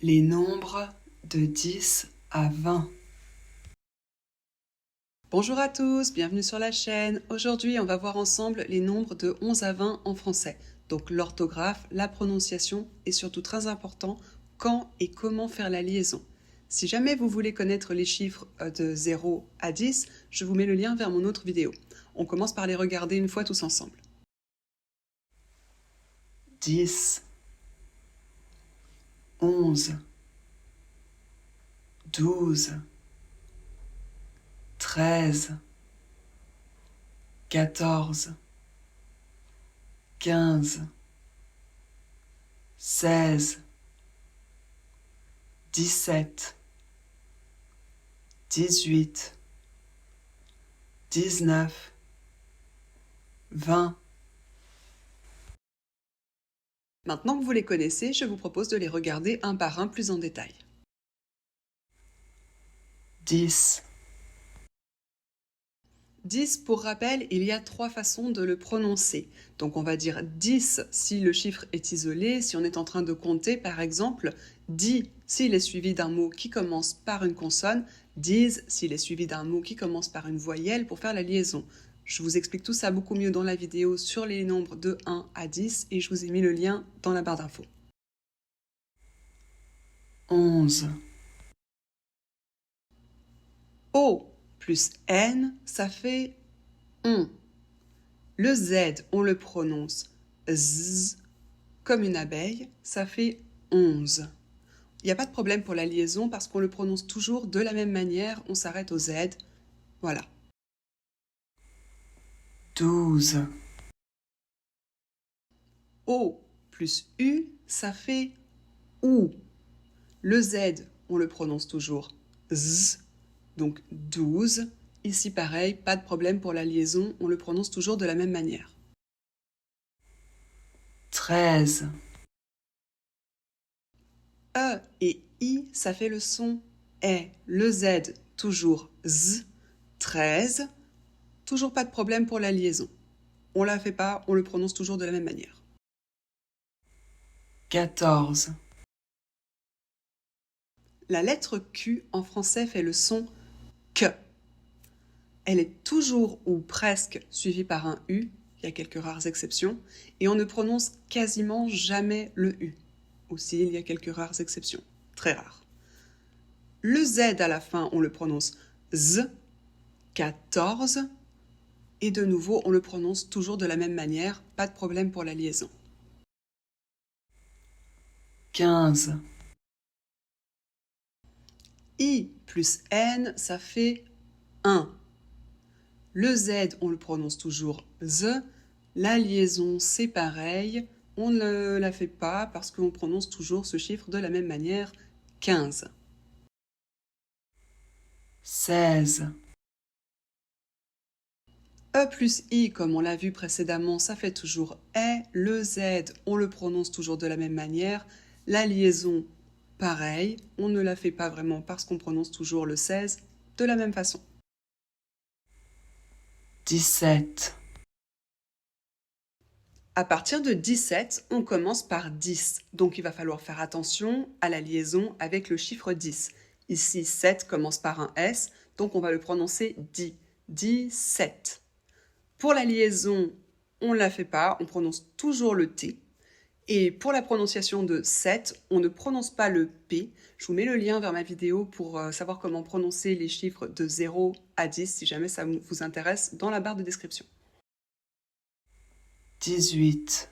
Les nombres de 10 à 20. Bonjour à tous, bienvenue sur la chaîne. Aujourd'hui, on va voir ensemble les nombres de 11 à 20 en français. Donc l'orthographe, la prononciation et surtout très important, quand et comment faire la liaison. Si jamais vous voulez connaître les chiffres de 0 à 10, je vous mets le lien vers mon autre vidéo. On commence par les regarder une fois tous ensemble. 10, 11, 12, 13, 14, 15, 16, 17, 18, 19, 20. Maintenant que vous les connaissez, je vous propose de les regarder un par un plus en détail. 10. 10, pour rappel, il y a 3 façons de le prononcer. Donc on va dire 10 si le chiffre est isolé, si on est en train de compter par exemple, 10 s'il est suivi d'un mot qui commence par une consonne, 10 s'il est suivi d'un mot qui commence par une voyelle pour faire la liaison. Je vous explique tout ça beaucoup mieux dans la vidéo sur les nombres de 1 à 10 et je vous ai mis le lien dans la barre d'infos. 11. O plus N, ça fait on. Le Z, on le prononce Z, comme une abeille, ça fait 11. Il n'y a pas de problème pour la liaison parce qu'on le prononce toujours de la même manière, on s'arrête au Z. Voilà. 12. O plus U, ça fait OU. Le Z, on le prononce toujours Z, donc 12. Ici, pareil, pas de problème pour la liaison, on le prononce toujours de la même manière. 13. E et I, ça fait le son E. Le Z, toujours Z. 13. Toujours pas de problème pour la liaison. On la fait pas, on le prononce toujours de la même manière. 14. La lettre Q en français fait le son Q. Elle est toujours ou presque suivie par un U, il y a quelques rares exceptions, et on ne prononce quasiment jamais le U. Aussi, il y a quelques rares exceptions, très rares. Le Z à la fin, on le prononce Z, 14, et de nouveau, on le prononce toujours de la même manière, pas de problème pour la liaison. 15. I plus N, ça fait 1. Le Z, on le prononce toujours Z. La liaison, c'est pareil. On ne la fait pas parce qu'on prononce toujours ce chiffre de la même manière, 15. 16. E plus I, comme on l'a vu précédemment, ça fait toujours E. Le Z, on le prononce toujours de la même manière. La liaison, pareil. On ne la fait pas vraiment parce qu'on prononce toujours le 16 de la même façon. 17. À partir de 17, on commence par 10. Donc il va falloir faire attention à la liaison avec le chiffre 10. Ici, 7 commence par un S, donc on va le prononcer 10. 17. Pour la liaison, on ne la fait pas, on prononce toujours le T. Et pour la prononciation de 7, on ne prononce pas le P. Je vous mets le lien vers ma vidéo pour savoir comment prononcer les chiffres de 0 à 10, si jamais ça vous intéresse, dans la barre de description. 18.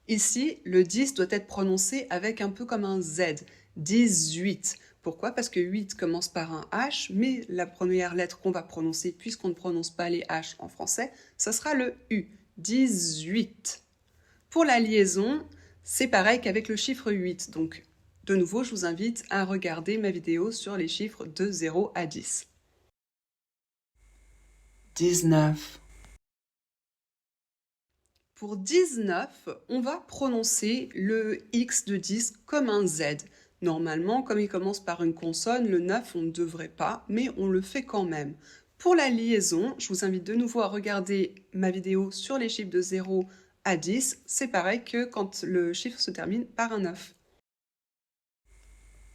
Ici, le 10 doit être prononcé avec un peu comme un Z. 18. Pourquoi? Parce que 8 commence par un H, mais la première lettre qu'on va prononcer, puisqu'on ne prononce pas les H en français, ce sera le U. 18. Pour la liaison, c'est pareil qu'avec le chiffre 8. Donc, de nouveau, je vous invite à regarder ma vidéo sur les chiffres de 0 à 10. 19. Pour 19, on va prononcer le X de 10 comme un Z. Normalement, comme il commence par une consonne, le 9, on ne devrait pas, mais on le fait quand même. Pour la liaison, je vous invite de nouveau à regarder ma vidéo sur les chiffres de 0 à 10, c'est pareil que quand le chiffre se termine par un 9.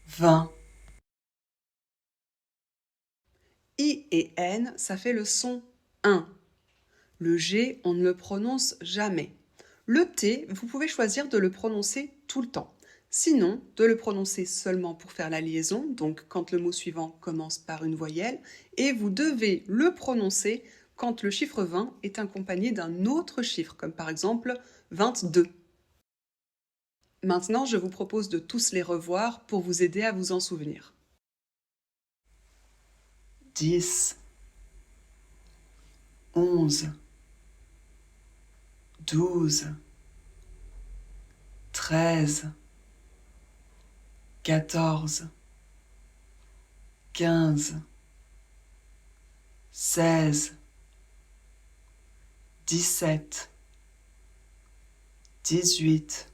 20, I et N, ça fait le son 1. Le G, on ne le prononce jamais. Le T, vous pouvez choisir de le prononcer tout le temps. Sinon, de le prononcer seulement pour faire la liaison, donc quand le mot suivant commence par une voyelle, et vous devez le prononcer quand le chiffre 20 est accompagné d'un autre chiffre, comme par exemple 22. Maintenant, je vous propose de tous les revoir pour vous aider à vous en souvenir. 10, 11, 12, 13, 14, 15, 16, 17, 18,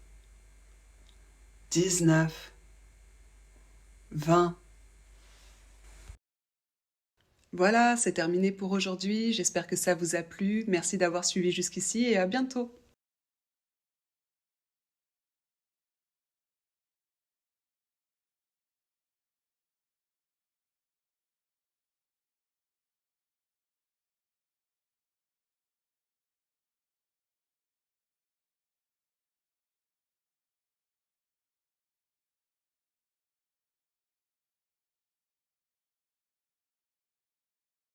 19, 20. Voilà, c'est terminé pour aujourd'hui. J'espère que ça vous a plu. Merci d'avoir suivi jusqu'ici et à bientôt.